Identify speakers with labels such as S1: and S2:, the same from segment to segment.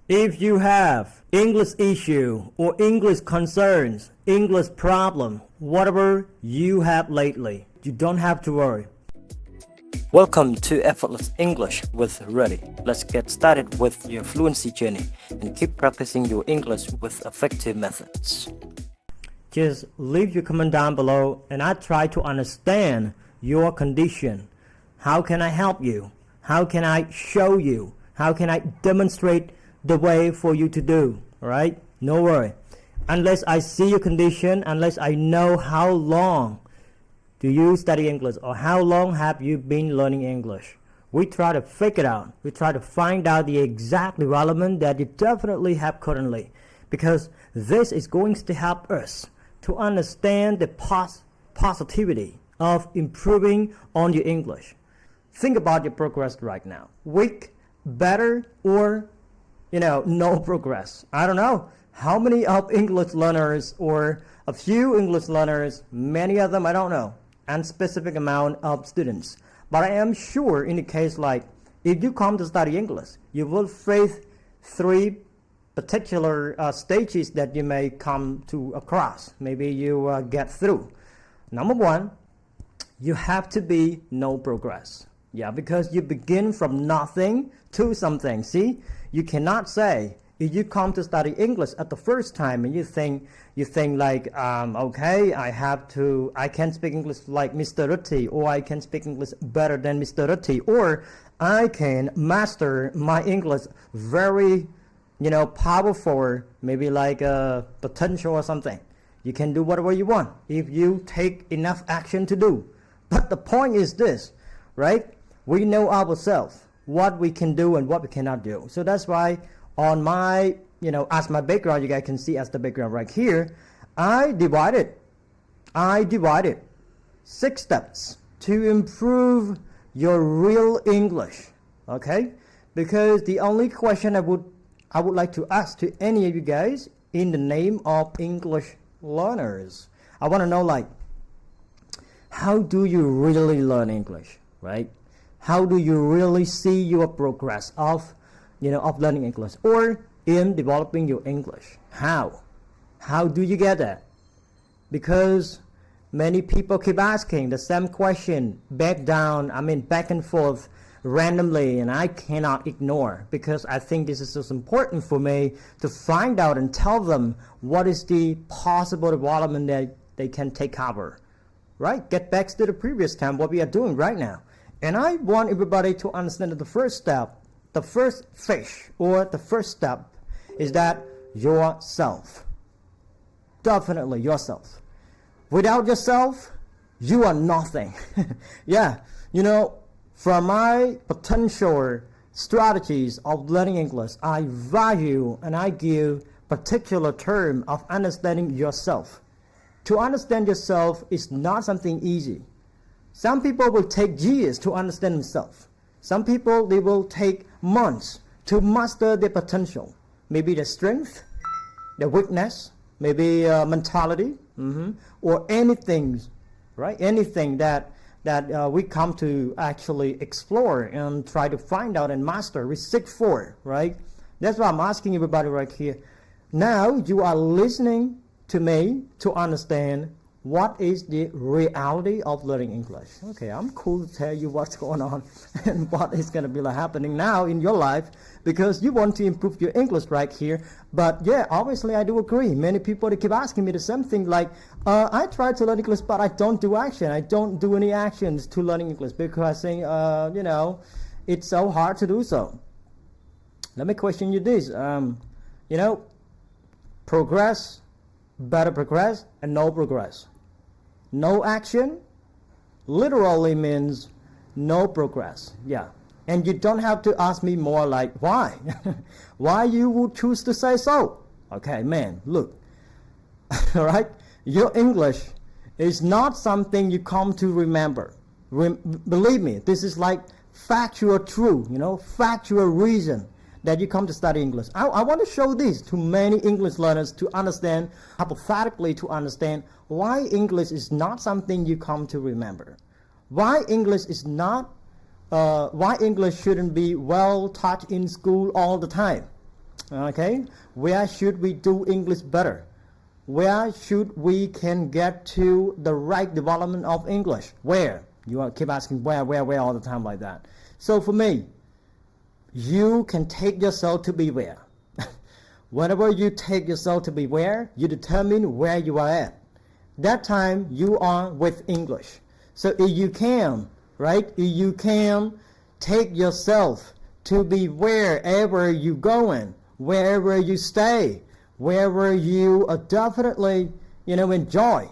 S1: If you have English issue or English concerns, English problem, whatever you have lately, you don't have to worry. Welcome to Effortless English with Rithy. Let's get started with your fluency journey and keep practicing your English with effective methods. Just leave your comment down below and I try to understand your condition. How can I help you? How can I show you? How can I demonstrate the way for you to do? Alright? No worry. Unless I see your condition, unless I know how long do you study English or how long have you been learning English, we try to figure it out. We try to find out the exact development that you definitely have currently, because this is going to help us to understand the positivity of improving on your English. Think about your progress right now. Weak, better, or no progress. I don't know how many of English learners or a few English learners, many of them I don't know, and specific amount of students. But I am sure in the case like if you come to study English, you will face three particular stages that you may come to across. Maybe you get through. Number one, you have to be no progress. Yeah, because you begin from nothing to something. See, you cannot say if you come to study English at the first time and you think like, okay, I can speak English like Mr. Rithy, or I can speak English better than Mr. Rithy, or I can master my English very, powerful, maybe like a potential or something. You can do whatever you want if you take enough action to do. But the point is this, right? We know ourselves, what we can do and what we cannot do. So that's why on my, as my background, you guys can see as the background right here, I divided 6 steps to improve your real English, okay? Because the only question I would like to ask to any of you guys in the name of English learners, I want to know, like, how do you really learn English, right? How do you really see your progress of learning English or in developing your English? How do you get that? Because many people keep asking the same question back and forth randomly, and I cannot ignore, because I think this is so important for me to find out and tell them what is the possible development that they can take cover. Right? Get back to the previous time, what we are doing right now. And I want everybody to understand that the first step, the first fish, or the first step is that yourself. Definitely yourself. Without yourself, you are nothing. Yeah, from my potential strategies of learning English, I value and I give particular term of understanding yourself. To understand yourself is not something easy. Some people will take years to understand themselves. Some people, they will take months to master their potential. Maybe their strength, their weakness, maybe mentality, or anything, right? Anything that we come to actually explore and try to find out and master, we seek for, right? That's why I'm asking everybody right here. Now you are listening to me to understand what is the reality of learning English. Okay, I'm cool to tell you what's going on and what is going to be happening now in your life, because you want to improve your English right here. But yeah, obviously I do agree. Many people, they keep asking me the same thing, like, I try to learn English, but I don't do action. I don't do any actions to learning English because I think, it's so hard to do so. Let me question you this. Progress, better progress, and no progress. No action literally means no progress. Yeah. And you don't have to ask me more like why. Why you would choose to say so. Okay, man, look. All right? Your English is not something you come to remember. Believe me, this is like factual truth, factual reason that you come to study English. I want to show this to many English learners to understand, hypothetically to understand why English is not something you come to remember. Why English shouldn't be well taught in school all the time. Okay, where should we do English better? Where should we can get to the right development of English? Where? You keep asking where all the time like that. So for me, you can take yourself to be where. Whenever you take yourself to be where, you determine where you are at. That time you are with English. So if you can, right? If you can take yourself to be wherever you going, wherever you stay, wherever you definitely, enjoy.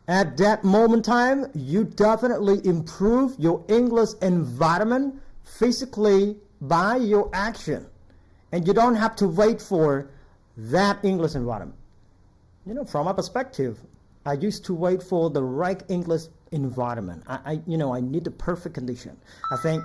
S1: At that moment in time, you definitely improve your English environment physically by your action. And you don't have to wait for that English environment. From my perspective, I used to wait for the right English environment. I need the perfect condition. I think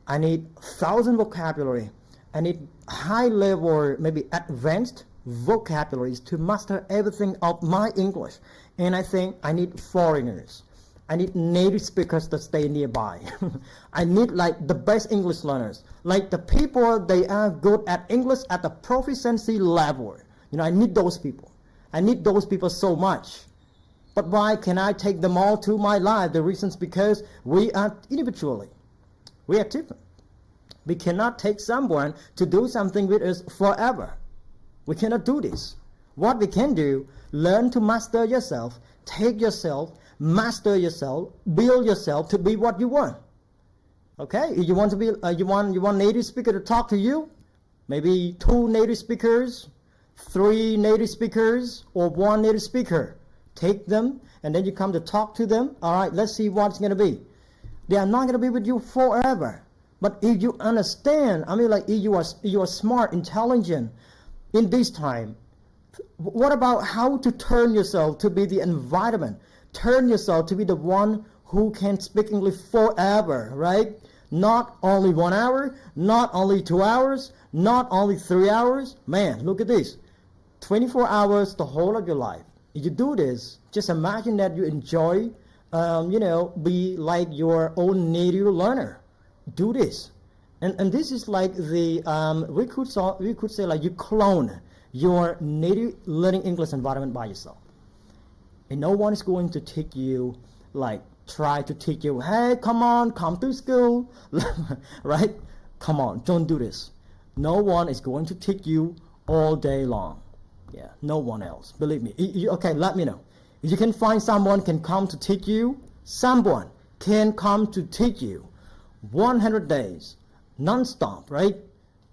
S1: I need 1,000 vocabulary. I need high level, maybe advanced vocabularies to master everything of my English. And I think I need foreigners. I need native speakers that stay nearby. I need like the best English learners, like the people they are good at English at the proficiency level. I need those people. I need those people so much. But why can I take them all to my life? The reasons because we are individually. We are different. We cannot take someone to do something with us forever. We cannot do this. What we can do, learn to master yourself, take yourself, master yourself, build yourself to be what you want. Okay, if you want to be, you want native speaker to talk to you, maybe 2 native speakers, 3 native speakers, or 1 native speaker. Take them, and then you come to talk to them. All right, let's see what's going to be. They are not going to be with you forever. But if you understand, if you are smart, intelligent in this time, what about how to turn yourself to be the environment? Turn yourself to be the one who can speak English forever, right? Not only 1 hour, not only 2 hours, not only 3 hours. Man, look at this. 24 hours the whole of your life. If you do this, just imagine that you enjoy, be like your own native learner. Do this. And this is like the, we could say like you clone your native learning English environment by yourself. And no one is going to teach you, like try to teach you, hey, come to school, right? Come on, don't do this. No one is going to teach you all day long. Yeah, no one else. Believe me. Okay, let me know. If you can find someone can come to teach you, someone can come to teach you 100 days, non-stop, right?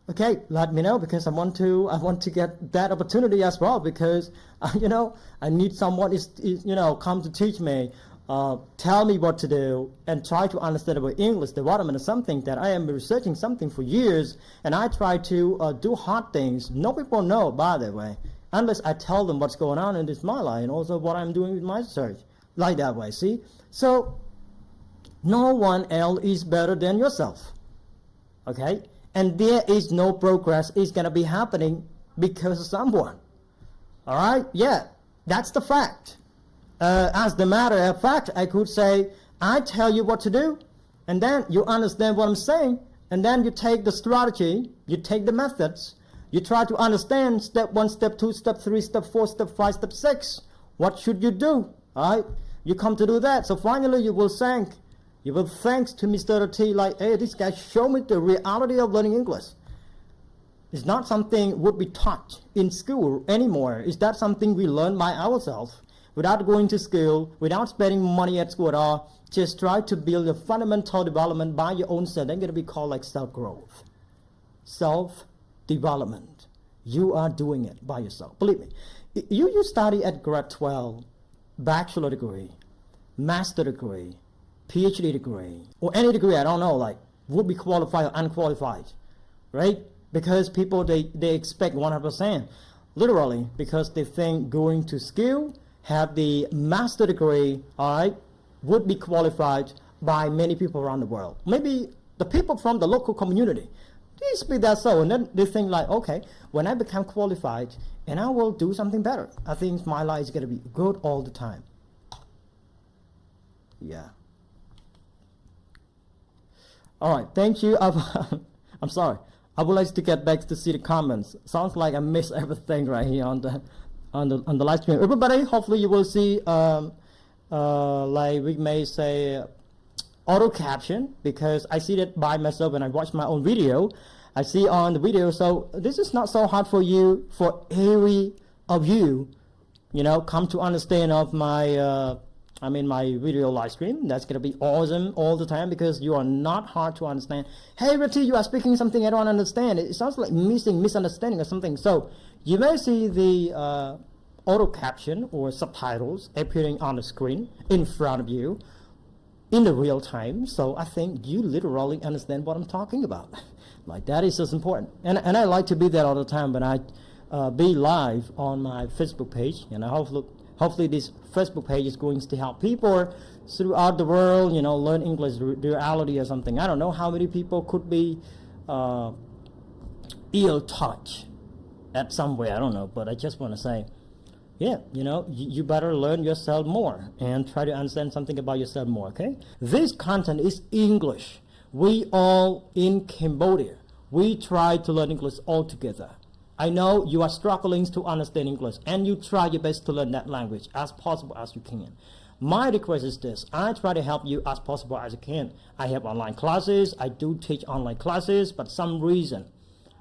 S1: Okay, let me know because I want to get that opportunity as well because, I need someone is come to teach me, tell me what to do and try to understand about English development is something that I am researching something for years and I try to do hard things. No people know, by the way, unless I tell them what's going on in this my life and also what I'm doing with my research. Like that way, see? So, no one else is better than yourself. Okay? And there is no progress is going to be happening because of someone. All right? Yeah, that's the fact. As the matter of fact, I could say, I tell you what to do, and then you understand what I'm saying, and then you take the strategy, you take the methods, you try to understand step 1, step 2, step 3, step 4, step 5, step 6. What should you do? All right? You come to do that. So finally you will thanks to Mr. T like, hey, this guy showed me the reality of learning English. It's not something would be taught in school anymore. Is that something we learn by ourselves without going to school, without spending money at school at all? Just try to build a fundamental development by your own self. That's going to be called like self-growth. Self-development. You are doing it by yourself. Believe me. You study at grade 12, bachelor degree, master degree, PhD degree, or any degree, I don't know, like, would be qualified or unqualified, right? Because people, they expect 100%, literally, because they think going to school, have the master degree, all right, would be qualified by many people around the world. Maybe the people from the local community, they speak that so, and then they think like, okay, when I become qualified, and I will do something better. I think my life is going to be good all the time. Yeah. All right, thank you. I'm sorry. I would like to get back to see the comments. Sounds like I missed everything right here on the live stream. Everybody, hopefully you will see like we may say auto caption, because I see that by myself when I watch my own video. I see on the video, so this is not so hard for you, for every of you, you know, come to understand of my my video live stream. That's gonna be awesome all the time, because you are not hard to understand. Hey Rithy, you are speaking something I don't understand. It sounds like misunderstanding or something. So you may see the auto caption or subtitles appearing on the screen in front of you in the real time. So I think you literally understand what I'm talking about. Like, that is just important. And I like to be there all the time when I be live on my Facebook page. And hopefully this Facebook page is going to help people throughout the world, you know, learn English reality or something. I don't know how many people could be ill touch at somewhere, I don't know, but I just want to say, yeah, you know, you better learn yourself more and try to understand something about yourself more, okay? This content is English. We all in Cambodia, we try to learn English all together. I know you are struggling to understand English, and you try your best to learn that language as possible as you can. My request is this: I try to help you as possible as I can. I have online classes, I do teach online classes, but some reason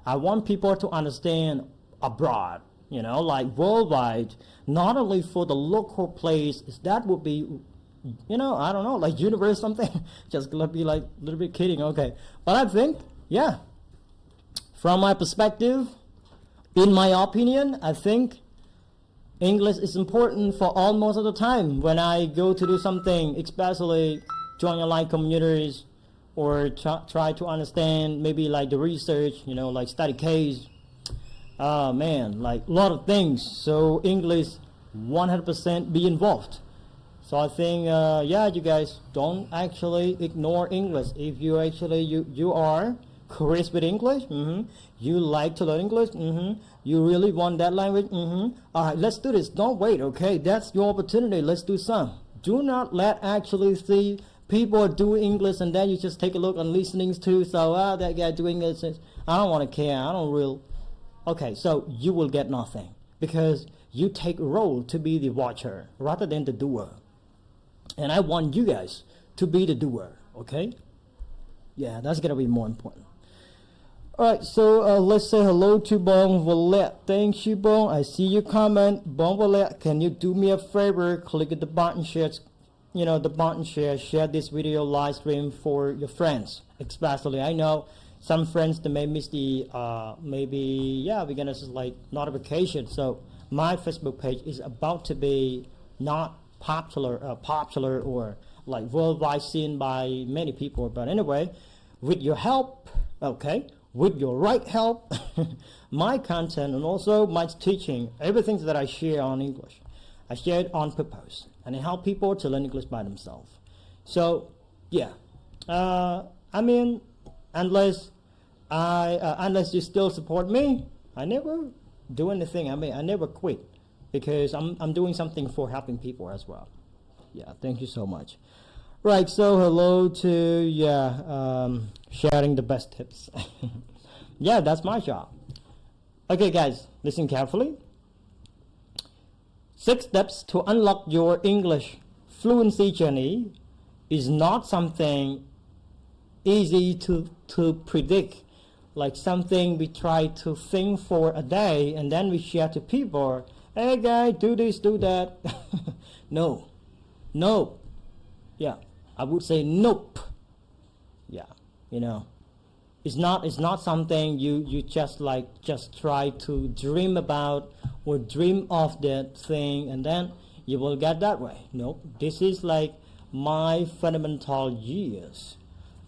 S1: I want people to understand abroad, you know, like worldwide, not only for the local place. That would be, you know, I don't know, like universe something. Just gonna be like a little bit kidding, okay. But I think, yeah, from my perspective, in my opinion, I think English is important for almost all the time. When I go to do something, especially join online communities, or try to understand maybe like the research, you know, like study case, man, like a lot of things. So English 100% be involved. So I think, yeah, you guys don't actually ignore English. If you actually, you are curious with English, you like to learn English, you really want that language, all right, let's do this. Don't wait, okay? That's your opportunity. Let's do some. Do not let actually see people do English and then you just take a look on listenings too. So that guy doing English, I don't want to care. I don't really. Okay, so you will get nothing, because you take a role to be the watcher rather than the doer. And I want you guys to be the doer, okay? Yeah, that's gonna be more important. Alright, so let's say hello to Bon Valette. Thank you, Bon. I see your comment. Bon Valette, can you do me a favor? Click the button, share, you know, the button share this video live stream for your friends. Especially, I know some friends that may miss the, maybe, yeah, we're gonna just like notification. So my Facebook page is about to be not popular or like worldwide seen by many people. But anyway, with your help, okay, with your right help, my content and also my teaching, everything that I share on English, I share it on purpose, and I help people to learn English by themselves. So yeah, I mean, unless you still support me, I never do anything. I mean, I never quit, because I'm doing something for helping people as well. Yeah, thank you so much. Right, so hello to, sharing the best tips. Yeah, that's my job. Okay, guys, listen carefully. 6 steps to unlock your English fluency journey is not something easy to predict, like something we try to think for a day and then we share to people. Hey guys, do this, do that. No. Yeah, I would say nope. Yeah, you know, it's not something you just try to dream about or dream of that thing and then you will get that way. Nope, this is like my fundamental years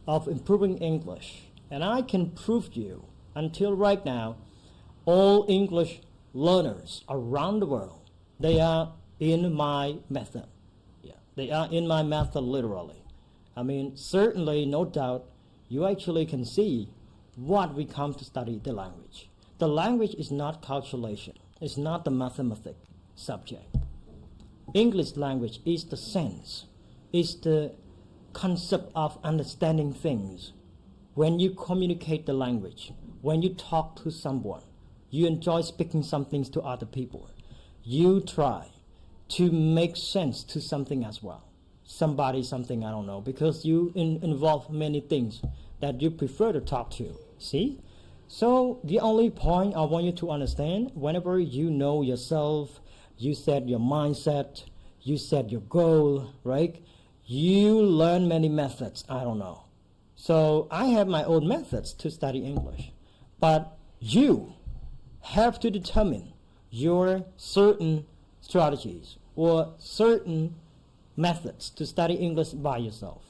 S1: of improving English, and I can prove to you, until right now, all English learners around the world, they are in my method. Yeah, they are in my method literally. I mean, certainly, no doubt, you actually can see what we come to study the language. The language is not calculation. It's not the mathematic subject. English language is the sense, is the concept of understanding things. When you communicate the language, when you talk to someone, you enjoy speaking some things to other people, you try to make sense to something as well. Somebody, something, I don't know, because you involve many things that you prefer to talk to. See? So the only point I want you to understand, whenever you know yourself, you set your mindset, you set your goal, right? You learn many methods, I don't know. So I have my own methods to study English. But you have to determine your certain strategies or certain methods to study English by yourself.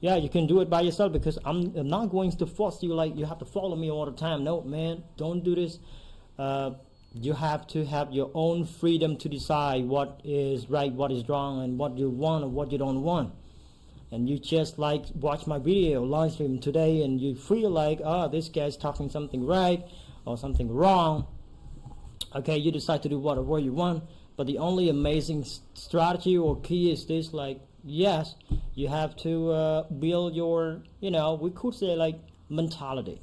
S1: Yeah, you can do it by yourself, because I'm not going to force you like you have to follow me all the time. No, man, don't do this. You have to have your own freedom to decide what is right, what is wrong, and what you want or what you don't want. And you just like watch my video live stream today and you feel like, oh, this guy's talking something right or something wrong. Okay, you decide to do whatever you want. But the only amazing strategy or key is this, like, yes, you have to build your, we could say like mentality.